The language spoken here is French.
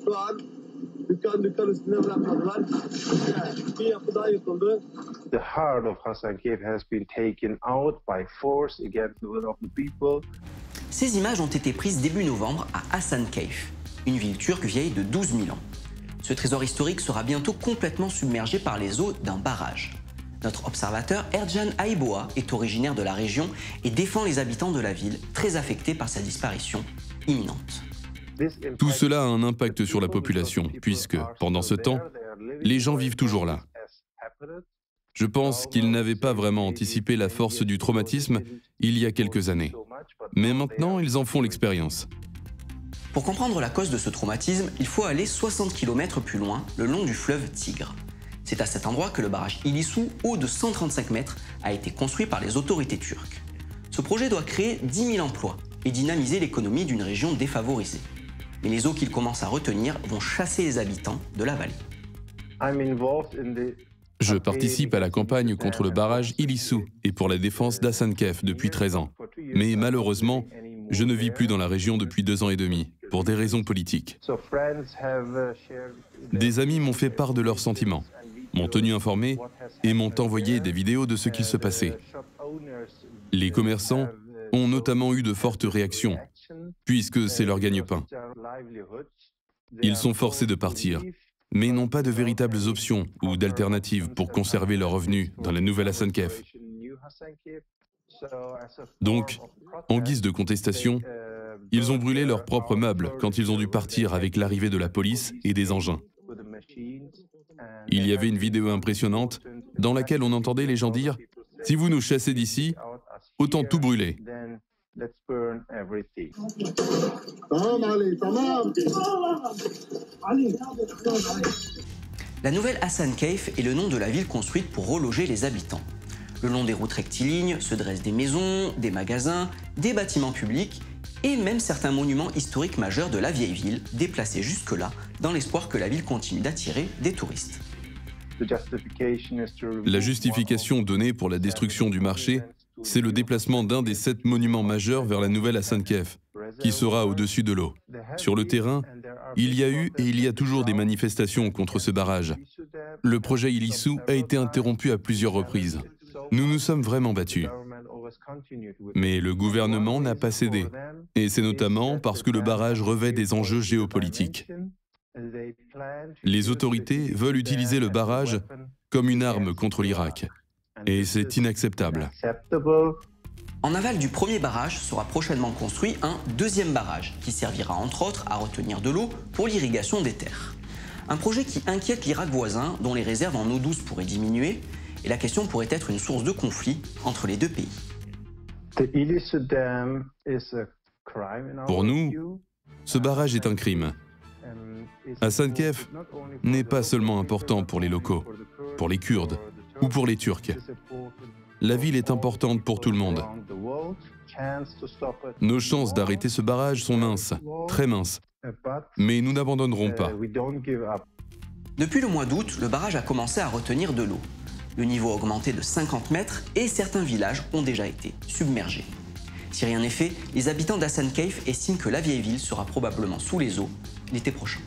Şu an dükkan üstüne bırakmadılar. Bir yapı daha yıkıldı. The heart of Hasan Cave has been taken out by force against the will of the people. Ces images ont été prises début novembre à Hasan Cave, une ville turque vieille de 12 000 ans. Ce trésor historique sera bientôt complètement submergé par les eaux d'un barrage. Notre observateur Ercan Ayboğa est originaire de la région et défend les habitants de la ville, très affectés par sa disparition imminente. Tout cela a un impact sur la population, puisque, pendant ce temps, les gens vivent toujours là. Je pense qu'ils n'avaient pas vraiment anticipé la force du traumatisme il y a quelques années. Mais maintenant, ils en font l'expérience. Pour comprendre la cause de ce traumatisme, il faut aller 60 km plus loin, le long du fleuve Tigre. C'est à cet endroit que le barrage Ilisu, haut de 135 mètres, a été construit par les autorités turques. Ce projet doit créer 10 000 emplois et dynamiser l'économie d'une région défavorisée. Mais les eaux qu'il commence à retenir vont chasser les habitants de la vallée. Je participe à la campagne contre le barrage Ilisu et pour la défense d'Hasan Cave depuis 13 ans. Mais malheureusement, je ne vis plus dans la région depuis 2 ans et demi, pour des raisons politiques. Des amis m'ont fait part de leurs sentiments, m'ont tenu informé et m'ont envoyé des vidéos de ce qu'il se passait. Les commerçants ont notamment eu de fortes réactions, puisque c'est leur gagne-pain. Ils sont forcés de partir, mais n'ont pas de véritables options ou d'alternatives pour conserver leurs revenus dans la nouvelle Hasan Cave. Donc, en guise de contestation, ils ont brûlé leurs propres meubles quand ils ont dû partir avec l'arrivée de la police et des engins. Il y avait une vidéo impressionnante dans laquelle on entendait les gens dire « Si vous nous chassez d'ici, autant tout brûler ». La nouvelle Hasan Cave est le nom de la ville construite pour reloger les habitants. Le long des routes rectilignes se dressent des maisons, des magasins, des bâtiments publics et même certains monuments historiques majeurs de la vieille ville, déplacés jusque-là dans l'espoir que la ville continue d'attirer des touristes. La justification donnée pour la destruction du marché, c'est le déplacement d'un des 7 monuments majeurs vers la nouvelle Hasan Cave, qui sera au-dessus de l'eau. Sur le terrain, il y a eu et il y a toujours des manifestations contre ce barrage. Le projet Ilisu a été interrompu à plusieurs reprises. Nous nous sommes vraiment battus. Mais le gouvernement n'a pas cédé. Et c'est notamment parce que le barrage revêt des enjeux géopolitiques. Les autorités veulent utiliser le barrage comme une arme contre l'Irak. Et c'est inacceptable. En aval du premier barrage sera prochainement construit un deuxième barrage qui servira entre autres à retenir de l'eau pour l'irrigation des terres. Un projet qui inquiète l'Irak voisin dont les réserves en eau douce pourraient diminuer et la question pourrait être une source de conflit entre les deux pays. Pour nous, ce barrage est un crime. Hasan Cave n'est pas seulement important pour les locaux, pour les Kurdes ou pour les Turcs. La ville est importante pour tout le monde. Nos chances d'arrêter ce barrage sont minces, très minces. Mais nous n'abandonnerons pas. Depuis le mois d'août, le barrage a commencé à retenir de l'eau. Le niveau a augmenté de 50 mètres et certains villages ont déjà été submergés. Si rien n'est fait, les habitants d'Hasan Cave estiment que la vieille ville sera probablement sous les eaux l'été prochain.